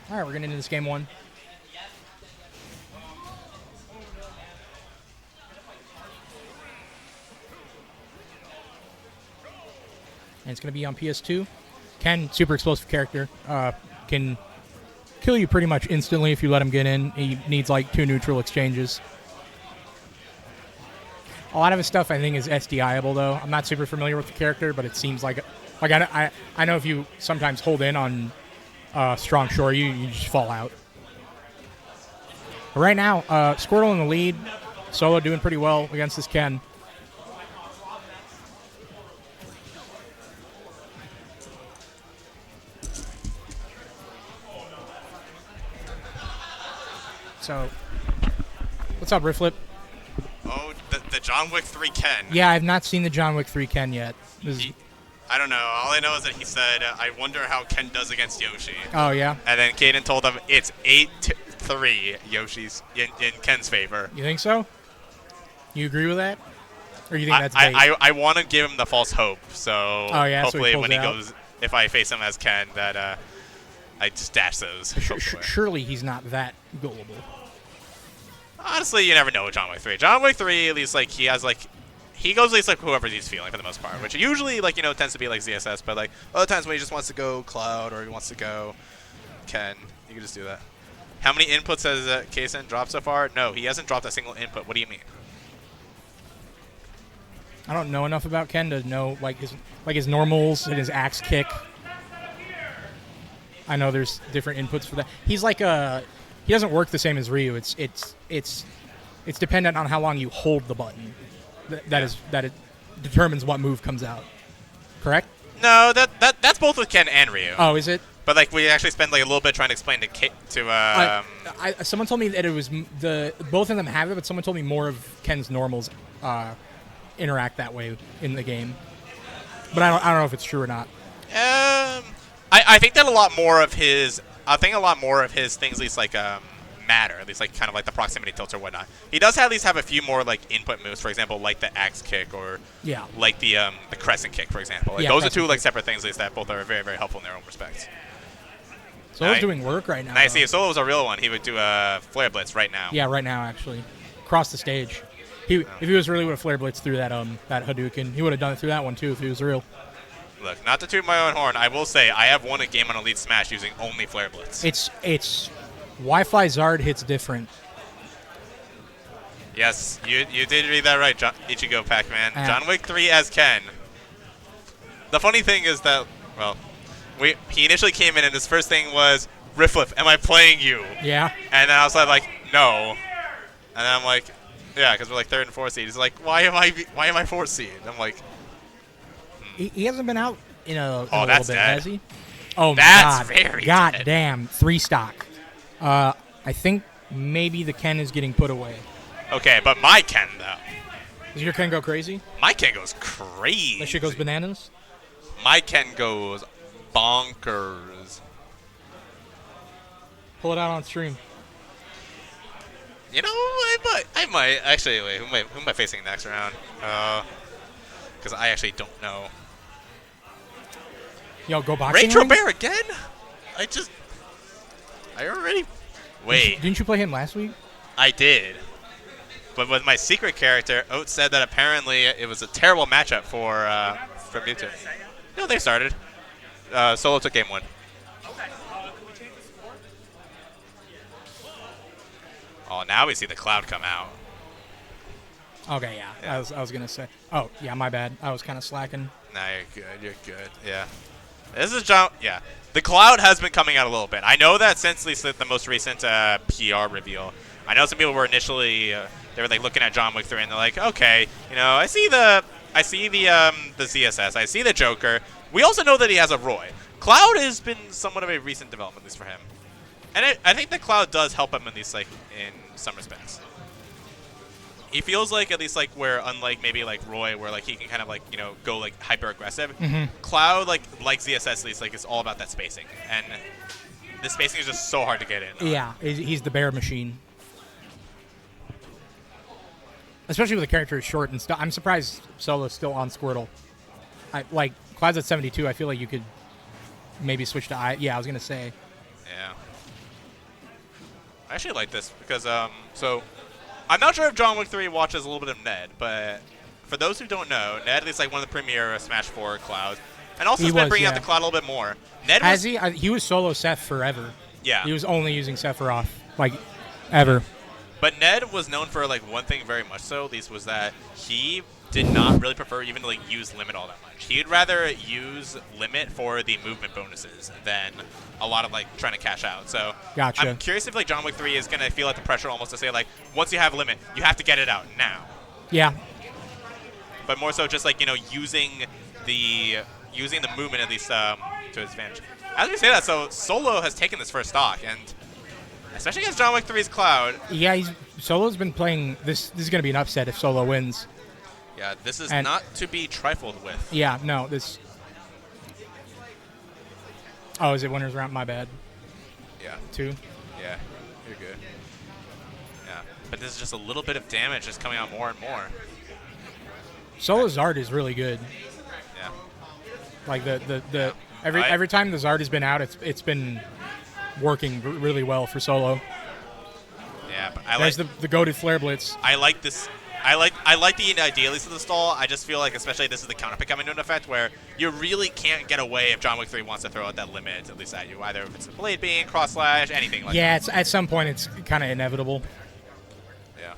All right, we're getting into this game one. And it's going to be on PS2. Ken, super explosive character, can kill you pretty much instantly if you let him get in. He needs like 2 neutral exchanges. A lot of his stuff I think is SDIable though. I'm not super familiar with the character, but it seems like I know if you sometimes hold in on strong shore, you just fall out. But right now, Squirtle in the lead. Solow doing pretty well against this Ken. So, what's up, Rifflip? Oh, the John Wick 3 Ken. Yeah, I've not seen the John Wick 3 Ken yet. I don't know. All I know is that he said, I wonder how Ken does against Yoshi. Oh, yeah? And then Kaden told him it's 8-3 Yoshi's in Ken's favor. You think so? You agree with that? Or you think that's bait? I want to give him the false hope. So hopefully so when he goes, if I face him as Ken, that I just dash those. Surely he's not that gullible. Honestly, you never know with John Wick 3. John Wick 3, at least, like, he has, like, he goes at least, like, whoever he's feeling for the most part, which usually, like, you know, tends to be, like, ZSS, but, like, other times when he just wants to go Cloud or he wants to go Ken, you can just do that. How many inputs has Kaysen dropped so far? No, he hasn't dropped a single input. What do you mean? I don't know enough about Ken to know, like, his normals and his axe kick. I know there's different inputs for that. He's like he doesn't work the same as Ryu. It's dependent on how long you hold the button. That it determines what move comes out. Correct? No, that's both with Ken and Ryu. Oh, is it? But like we actually spend like a little bit trying to explain to someone told me that it was both of them have it, but someone told me more of Ken's normals interact that way in the game. But I don't know if it's true or not. I think that a lot more of his things at least like matter, at least like kind of like the proximity tilts or whatnot. He does at least have a few more like input moves, for example, like the axe kick or like the crescent kick, for example. Like, those are two like separate things at least that both are very, very helpful in their own respects. Solow's doing work right now. And I see if Solow was a real one, he would do a flare blitz right now. Yeah, right now actually, across the stage. If he was really would have flare blitz through that Hadouken, he would have done it through that one too if he was real. Look, not to toot my own horn, I will say I have won a game on Elite Smash using only flare blitz. It's Wi-Fi Zard hits different. Yes, you did read that right, Ichigo Pac-Man. John Wick 3 as Ken. The funny thing is that, well, he initially came in and his first thing was, Rifflip, am I playing you? Yeah. And then I was like, no. And then I'm like, yeah, because we're like 3rd and 4th seed. He's like, why am I 4th seed? I'm like, He hasn't been out in a little bit, dead. has he? Oh, that's my God. Very God dead. Damn, 3 stock. I think maybe the Ken is getting put away. Okay, but my Ken, though. Does your Ken go crazy? My Ken goes crazy. That shit goes bananas? My Ken goes bonkers. Pull it out on stream. You know, I might. Actually, wait, who am I facing next round? Because I actually don't know. Yo, go boxing. Ray Trobert again? I already. Wait. Didn't you play him last week? I did. But with my secret character, Oat said that apparently it was a terrible matchup for Mewtwo. No, they started. Solow took game 1. Oh, now we see the Cloud come out. Okay, yeah. I was gonna say. Oh, yeah, my bad. I was kind of slacking. Nah, you're good. You're good. Yeah. This is John. Yeah. The Cloud has been coming out a little bit. I know that since at least the most recent PR reveal. I know some people were initially they were like looking at John Wick 3 and they're like, okay, you know, I see the ZSS, I see the Joker. We also know that he has a Roy. Cloud has been somewhat of a recent development, at least for him, and I think the Cloud does help him in these in some respects. He feels like at least like where unlike maybe like Roy where like he can kind of like go like hyper aggressive. Cloud like ZSS at least like it's all about that spacing, and the spacing is just so hard to get in. Yeah, he's the bear machine. Especially with the character is short and stuff. I'm surprised Solow's still on Squirtle. Like Cloud's at 72. I feel like you could maybe switch to I. Yeah, I was gonna say. Yeah. I actually like this because so I'm not sure if John Wick 3 watches a little bit of Ned, but for those who don't know, Ned is like one of the premier Smash 4 Clouds, and also has been bringing out the Cloud a little bit more. Ned has he? He was solo Seth forever. Yeah. He was only using Sephiroth, like, ever. But Ned was known for like one thing very much so, at least, was that he did not really prefer even to like use Limit all that much. He'd rather use Limit for the movement bonuses than a lot of like trying to cash out. So gotcha. I'm curious if like John Wick 3 is gonna feel like the pressure almost to say like once you have Limit, you have to get it out now. Yeah. But more so just like, you know, using the movement at least to his advantage. As we say that, so Solow has taken this first stock, and especially against John Wick 3's Cloud. Yeah, Solow's been playing this. This is going to be an upset if Solow wins. Yeah, this is not to be trifled with. Yeah, no, this. Oh, is it winner's round? My bad. Yeah. 2? Yeah, you're good. Yeah, but this is just a little bit of damage just coming out more and more. Solow's Zard is really good. Yeah. Like every time the Zard has been out, it's been working really well for Solow. Yeah, but I like the goated flare blitz. I like this. I like the idealities of the stall. I just feel like, especially this is the counter pick coming into effect, where you really can't get away if John Wick 3 wants to throw out that limit at least at you, either if it's a blade beam, cross slash, anything like that. Yeah, at some point it's kind of inevitable. Yeah.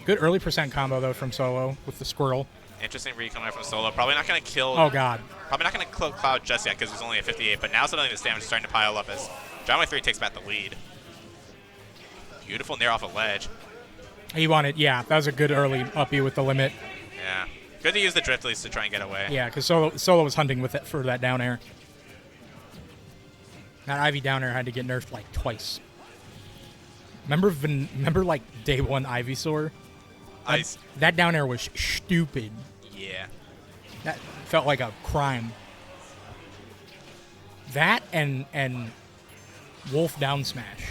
Good early percent combo though from Solow with the squirrel. Interesting read coming out from Solow. Probably not going to kill. Oh god. Probably not going to kill Cloud just yet because he's only at 58. But now suddenly this damage is starting to pile up as John Wick 3 takes back the lead. Beautiful nair off a ledge. He wanted, yeah, that was a good early uppy with the limit. Yeah. Good to use the drift at least to try and get away. Yeah, because Solow was hunting with it for that down air. That Ivy down air had to get nerfed like twice. Remember like day 1 Ivysaur? Ice. That down air was stupid. Yeah. That felt like a crime. That and Wolf down smash.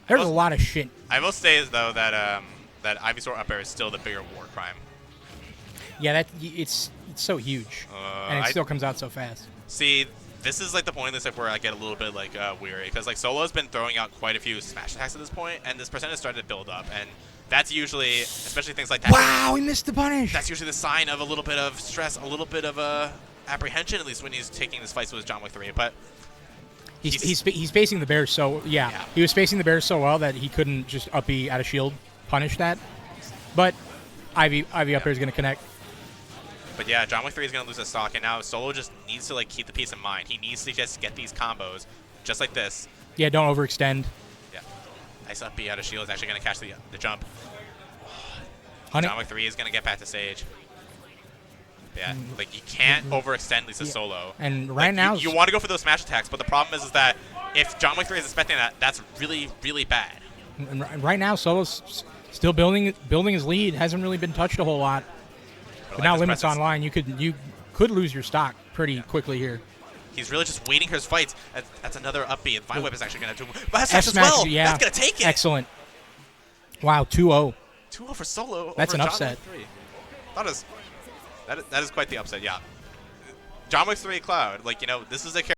There's a lot of shit. I will say though that that Ivysaur up air is still the bigger war crime. Yeah, it's so huge, and it still comes out so fast. See, this is like the point in this where I get a little bit like weary because like Solow's been throwing out quite a few smash attacks at this point, and this percentage started to build up, and that's usually, especially things like that. Wow, he missed the punish. That's usually the sign of a little bit of stress, a little bit of apprehension, at least when he's taking this fight with John Wick 3. But he's spacing the bear so he was spacing the bear so well that he couldn't just uppy out of shield punish that. But Ivy up air is going to connect. But yeah, John Wick 3 is going to lose a stock, and now Solow just needs to like keep the peace in mind. He needs to just get these combos just like this. Yeah, don't overextend. Yeah. Nice up B out of shield is actually going to catch the jump. John Wick 3 is going to get back to stage. Yeah, like you can't overextend Lisa Solow. And right now, you want to go for those smash attacks, but the problem is that if John Wick 3 is expecting that, that's really, really bad. And right now, Solow's still building his lead. Hasn't really been touched a whole lot. But now Limit's online. You could lose your stock pretty quickly here. He's really just waiting for his fights. That's another up B. Vine Whip is actually going to do F as well. Yeah. That's going to take it. Excellent. Wow, 2-0. 2-0 for Solow. That's over an John upset. Wick 3. That is quite the upset, yeah. John Wick 3 Cloud, like, you know, this is a character